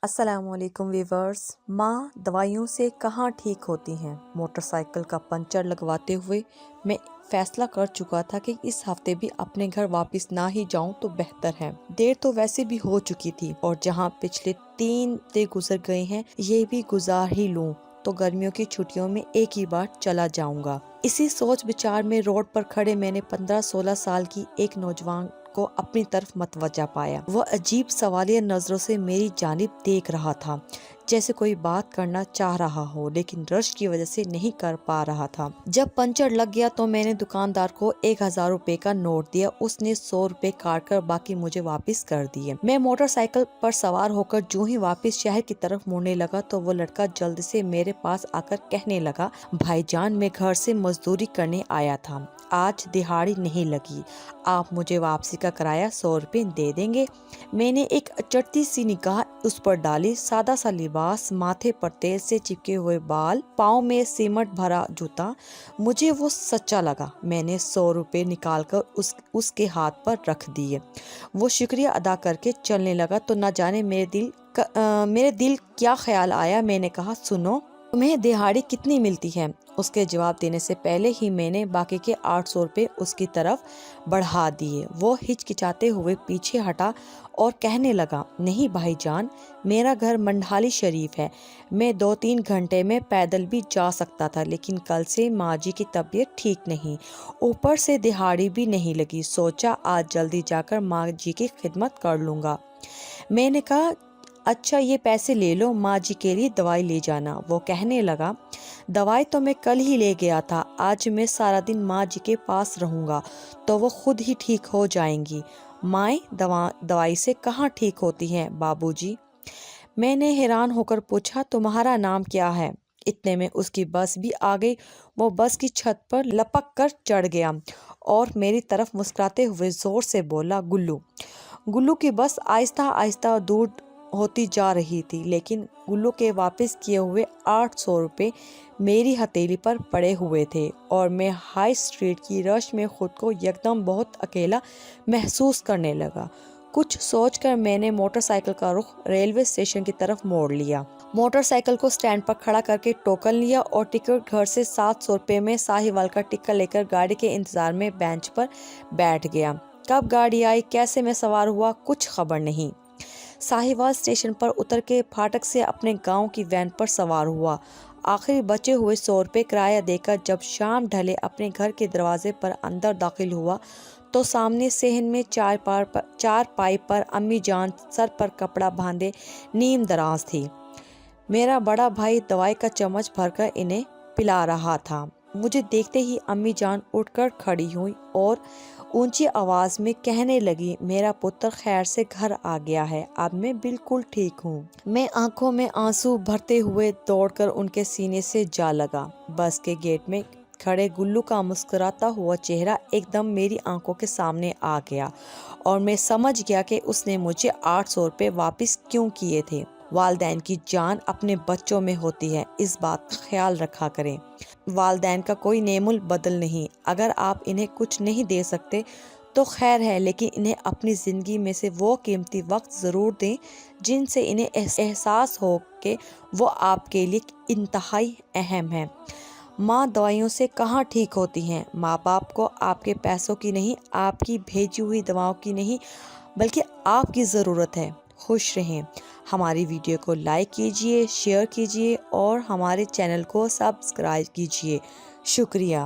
السلام علیکم ویورز۔ ماں دوائیوں سے کہاں ٹھیک ہوتی ہیں۔ موٹر سائیکل کا پنچر لگواتے ہوئے میں فیصلہ کر چکا تھا کہ اس ہفتے بھی اپنے گھر واپس نہ ہی جاؤں تو بہتر ہے۔ دیر تو ویسے بھی ہو چکی تھی اور جہاں پچھلے 3 ہفتے گزر گئے ہیں یہ بھی گزار ہی لوں تو گرمیوں کی چھٹیوں میں ایک ہی بار چلا جاؤں گا۔ اسی سوچ بچار میں روڈ پر کھڑے میں نے 15-16 سال کی ایک نوجوان کو اپنی طرف متوجہ پایا۔ وہ عجیب سوالیہ نظروں سے میری جانب دیکھ رہا تھا، جیسے کوئی بات کرنا چاہ رہا ہو لیکن رش کی وجہ سے نہیں کر پا رہا تھا۔ جب پنچر لگ گیا تو میں نے دکاندار کو 1000 روپے کا نوٹ دیا۔ اس نے 100 روپے کاٹ کر باقی مجھے واپس کر دیے۔ میں موٹر سائیکل پر سوار ہو کر جو ہی واپس شہر کی طرف مڑنے لگا تو وہ لڑکا جلد سے میرے پاس آ کر کہنے لگا، بھائی جان میں گھر سے مزدوری کرنے آیا تھا، آج دہاڑی نہیں لگی، آپ مجھے واپسی کا کرایہ 100 روپے دے دیں گے؟ میں نے ایک چٹتی سی نگاہ اس پر ڈالی۔ سادہ سا لباس، ماتھے پر تیل سے چپکے ہوئے بال، پاؤں میں سیمنٹ بھرا جوتا، مجھے وہ سچا لگا۔ میں نے 100 روپے نکال کر اس کے ہاتھ پر رکھ دیے۔ وہ شکریہ ادا کر کے چلنے لگا تو نہ جانے میرے دل کیا خیال آیا۔ میں نے کہا، سنو، تمہیں دہاڑی کتنی ملتی ہے؟ اس کے جواب دینے سے پہلے ہی میں نے باقی کے 800 روپے اس کی طرف بڑھا دیے۔ وہ ہچکچاتے ہوئے پیچھے ہٹا اور کہنے لگا، نہیں بھائی جان، میرا گھر منڈھالی شریف ہے، میں 2-3 گھنٹے میں پیدل بھی جا سکتا تھا، لیکن کل سے ماں جی کی طبیعت ٹھیک نہیں، اوپر سے دہاڑی بھی نہیں لگی، سوچا آج جلدی جا کر ماں جی کی خدمت کر لوں گا۔ میں نے کہا، اچھا یہ پیسے لے لو، ماں جی کے لیے دوائی لے جانا۔ وہ کہنے لگا، دوائی تو میں کل ہی لے گیا تھا، آج میں سارا دن ماں جی کے پاس رہوں گا تو وہ خود ہی ٹھیک ہو جائیں گی۔ مائیں دوائی سے کہاں ٹھیک ہوتی ہیں بابو جی؟ میں نے حیران ہو کر پوچھا، تمہارا نام کیا ہے؟ اتنے میں اس کی بس بھی آ گئی۔ وہ بس کی چھت پر لپک کر چڑھ گیا اور میری طرف مسکراتے ہوئے زور سے بولا، گلو۔ گلو کی بس آہستہ آہستہ دور ہوتی جا رہی تھی، لیکن گلو کے واپس کیے ہوئے 800 روپے میری ہتھیلی پر پڑے ہوئے تھے اور میں ہائی اسٹریٹ کی رش میں خود کو یکدم بہت اکیلا محسوس کرنے لگا۔ کچھ سوچ کر میں نے موٹر سائیکل کا رخ ریلوے اسٹیشن کی طرف موڑ لیا۔ موٹر سائیکل کو سٹینڈ پر کھڑا کر کے ٹوکن لیا اور ٹکٹ گھر سے 700 روپے میں ساہیوال کا ٹکٹ لے کر گاڑی کے انتظار میں بینچ پر بیٹھ گیا۔ کب گاڑی آئی، کیسے میں سوار ہوا، کچھ خبر نہیں۔ ساہیوال اسٹیشن پر اتر کے پھاٹک سے اپنے گاؤں کی وین پر سوار ہوا۔ آخری بچے ہوئے 100 روپے کرایہ دے کر جب شام ڈھلے اپنے گھر کے دروازے پر اندر داخل ہوا تو سامنے صحن میں چارپائی پر امی جان سر پر کپڑا باندھے نیم دراز تھی۔ میرا بڑا بھائی دوائی کا چمچ بھر کر انہیں پلا رہا تھا۔ مجھے دیکھتے ہی امی جان اٹھ کر کھڑی ہوئی اور اونچی آواز میں کہنے لگی، میرا پتر خیر سے گھر آ گیا ہے، اب میں بالکل ٹھیک ہوں۔ میں آنکھوں میں آنسو بھرتے ہوئے دوڑ کر ان کے سینے سے جا لگا۔ بس کے گیٹ میں کھڑے گلو کا مسکراتا ہوا چہرہ ایک دم میری آنکھوں کے سامنے آ گیا اور میں سمجھ گیا کہ اس نے مجھے 800 روپے واپس کیوں کیے تھے۔ والدین کی جان اپنے بچوں میں ہوتی ہے، اس بات کا خیال رکھا کریں۔ والدین کا کوئی نعم البدل نہیں، اگر آپ انہیں کچھ نہیں دے سکتے تو خیر ہے، لیکن انہیں اپنی زندگی میں سے وہ قیمتی وقت ضرور دیں جن سے انہیں احساس ہو کہ وہ آپ کے لیے انتہائی اہم ہے۔ ماں دوائیوں سے کہاں ٹھیک ہوتی ہیں۔ ماں باپ کو آپ کے پیسوں کی نہیں، آپ کی بھیجی ہوئی دواؤں کی نہیں، بلکہ آپ کی ضرورت ہے۔ خوش رہیں۔ ہماری ویڈیو کو لائک کیجیے، شیئر کیجیے اور ہمارے چینل کو سبسکرائب کیجیے۔ شکریہ۔